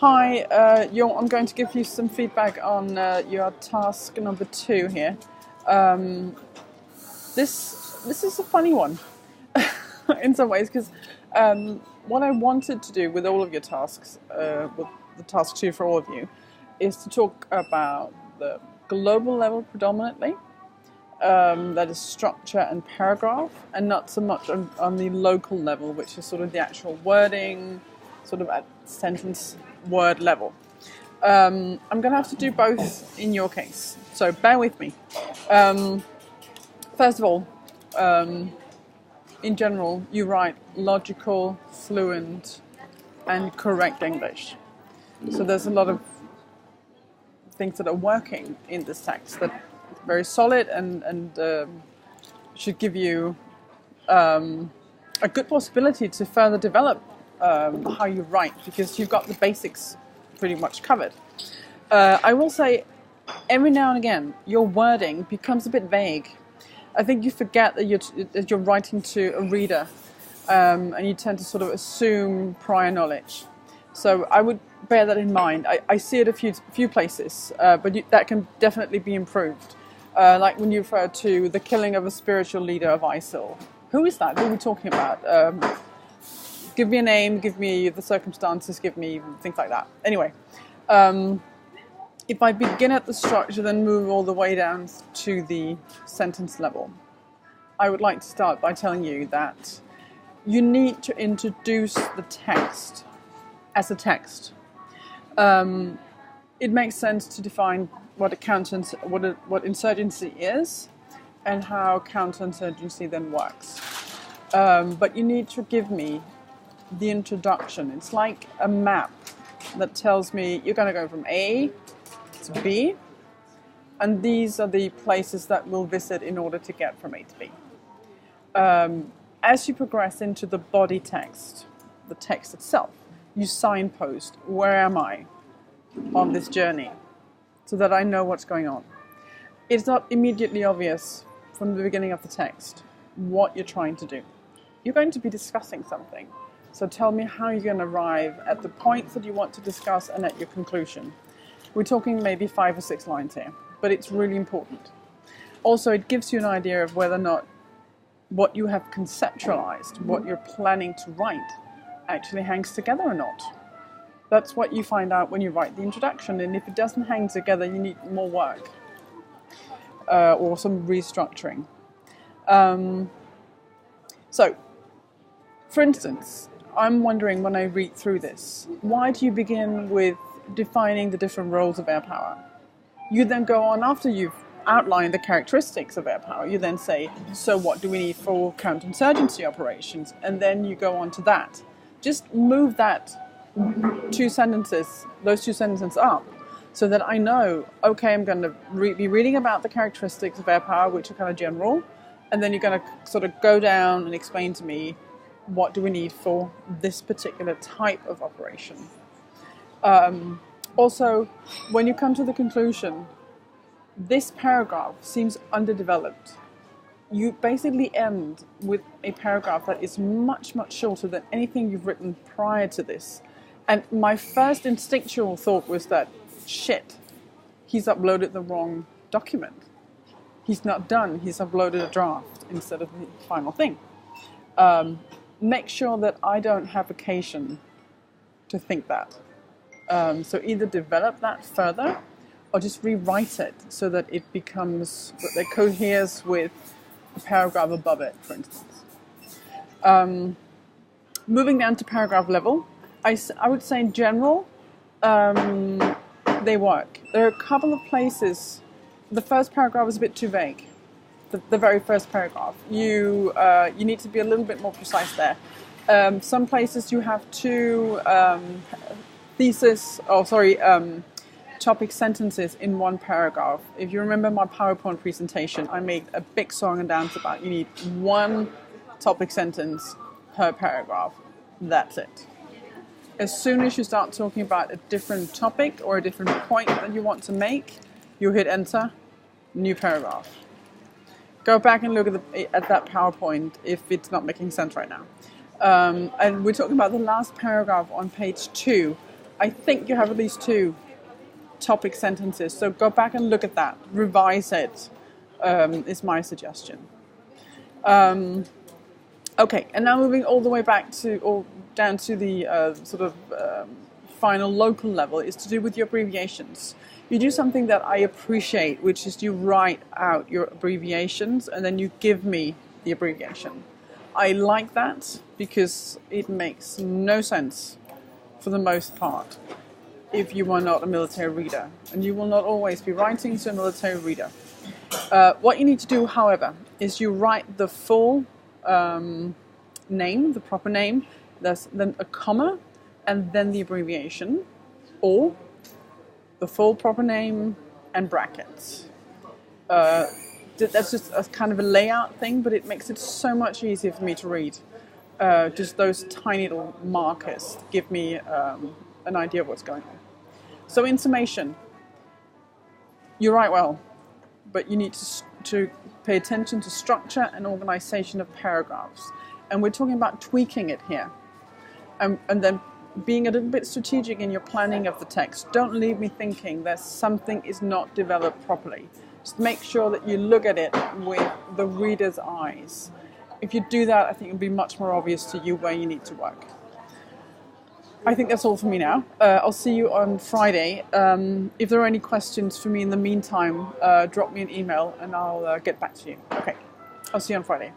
Hi, I'm going to give you some feedback on your task number 2 here. This is a funny one in some ways, because what I wanted to do with all of your tasks, with the task 2 for all of you, is to talk about the global level predominantly, that is structure and paragraph, and not so much on the local level, which is sort of the actual wording, sort of at sentence word level. I'm going to have to do both in your case, so bear with me. First of all, in general, you write logical, fluent, and correct English. So there's a lot of things that are working in this text that are very solid and should give you a good possibility to further develop how you write, because you've got the basics pretty much covered. I will say, every now and again, your wording becomes a bit vague. I think you forget that you're writing to a reader, and you tend to sort of assume prior knowledge. So I would bear that in mind. I see it a few places, but that can definitely be improved. Like when you refer to the killing of a spiritual leader of ISIL. Who is that? Who are we talking about? Give me a name, give me the circumstances, give me things like that. Anyway, if I begin at the structure, then move all the way down to the sentence level, I would like to start by telling you that you need to introduce the text as a text. It makes sense to define what insurgency is and how counterinsurgency then works. But you need to give me the introduction. It's like a map that tells me you're going to go from A to B, and these are the places that we'll visit in order to get from A to B. As you progress into the body text, the text itself, you signpost, where am I on this journey, so that I know what's going on. It's not immediately obvious from the beginning of the text what you're trying to do. You're going to be discussing something, so tell me how you're going to arrive at the points that you want to discuss and at your conclusion. We're talking maybe 5 or 6 lines here, but it's really important. Also, it gives you an idea of whether or not what you have conceptualized, what you're planning to write, actually hangs together or not. That's what you find out when you write the introduction, and if it doesn't hang together, you need more work or some restructuring. So, for instance, I'm wondering when I read through this, why do you begin with defining the different roles of air power? You then go on, after you've outlined the characteristics of air power, you then say, so what do we need for counterinsurgency operations? And then you go on to that. Just move those 2 sentences up, so that I know, okay, I'm going to be reading about the characteristics of air power, which are kind of general, and then you're going to sort of go down and explain to me, what do we need for this particular type of operation? Also, when you come to the conclusion, this paragraph seems underdeveloped. You basically end with a paragraph that is much, much shorter than anything you've written prior to this. And my first instinctual thought was that, shit, he's uploaded the wrong document. He's not done, he's uploaded a draft instead of the final thing. Make sure that I don't have occasion to think that. So either develop that further, or just rewrite it so that it becomes, that it coheres with the paragraph above it, for instance. Moving down to paragraph level, I would say in general, they work. There are a couple of places. The first paragraph is a bit too vague. The very first paragraph. You need to be a little bit more precise there. Some places you have 2 topic sentences in one paragraph. If you remember my PowerPoint presentation, I made a big song and dance about you need 1 topic sentence per paragraph. That's it. As soon as you start talking about a different topic or a different point that you want to make, you hit enter, new paragraph. Go back and look at that PowerPoint if it's not making sense right now. And we're talking about the last paragraph on page 2. I think you have at least 2 topic sentences. So go back and look at that, revise it, is my suggestion. Okay, and now moving all the way back to, or down to the final local level, is to do with your abbreviations. You do something that I appreciate, which is you write out your abbreviations and then you give me the abbreviation. I like that because it makes no sense for the most part if you are not a military reader, and you will not always be writing to a military reader. What you need to do, however, is you write the full name, the proper name, there's then a comma, and then the abbreviation, or the full proper name and brackets. That's just a kind of a layout thing, but it makes it so much easier for me to read. Just those tiny little markers give me an idea of what's going on. So in summation, you write well, but you need to pay attention to structure and organization of paragraphs. And we're talking about tweaking it here. And then being a little bit strategic in your planning of the text. Don't leave me thinking that something is not developed properly. Just make sure that you look at it with the reader's eyes. If you do that, I think it'll be much more obvious to you where you need to work. I think that's all for me now. I'll see you on Friday. If there are any questions for me in the meantime, drop me an email and I'll get back to you. Okay, I'll see you on Friday.